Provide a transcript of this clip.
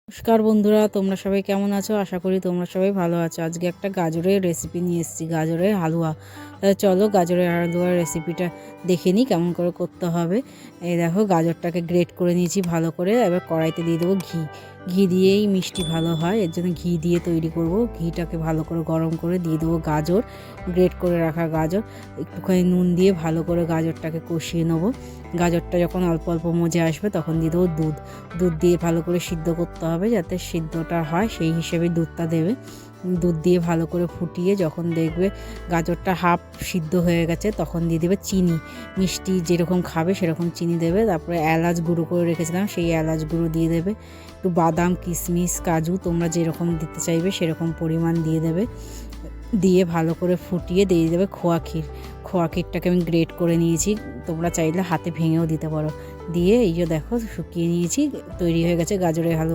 নমস্কার বন্ধুরা, তোমরা সবাই কেমন আছো? আশা করি তোমরা সবাই ভালো আছো। আজকে একটা গাজরের রেসিপি নিয়ে এসেছি, গাজরের হালুয়া। তাহলে চলো গাজরের হালুয়ার রেসিপিটা দেখে নিই কেমন করে করতে হবে। এই দেখো, গাজরটাকে গ্রেট করে নিয়েছি ভালো করে। এবার কড়াইতে দিয়ে দেবো ঘি। ঘি দিয়েই মিষ্টি ভালো হয়, এর জন্য ঘি দিয়ে তৈরি করব। ঘিটাকে ভালো করে গরম করে দিয়ে দেবো গাজর, গ্রেট করে রাখা গাজর। একটুখানি নুন দিয়ে ভালো করে গাজরটাকে কষিয়ে নেবো। গাজরটা যখন অল্প অল্প মজে আসবে তখন দিয়ে দেবো দুধ। দুধ দিয়ে ভালো করে সিদ্ধ করতে হবে, যাতে সিদ্ধটা হয় সেই হিসেবে দুধটা দেবে। দুধ দিয়ে ভালো করে ফুটিয়ে যখন দেখবে গাজরটা হাফ সিদ্ধ হয়ে গেছে তখন দিয়ে দেবে চিনি। মিষ্টি যেরকম খাবে সেরকম চিনি দেবে। তারপরে এলাচ গুঁড়ো করে রেখেছিলাম, সেই এলাচ গুঁড়ো দিয়ে দেবে। একটু বাদাম, কিশমিশ, কাজু তোমরা যেরকম দিতে চাইবে সেরকম পরিমাণ দিয়ে দেবে। দিয়ে ভালো করে ফুটিয়ে দিয়ে দেবে খোয়া ক্ষীর। খোয়া ক্ষীরটাকে আমি গ্রেট করে নিয়েছি, তোমরা চাইলে হাতে ভেঙেও দিতে পারো। দিয়ে এই যে দেখো শুকিয়ে নিয়েছি, তৈরি হয়ে গেছে গাজরের হালুয়া।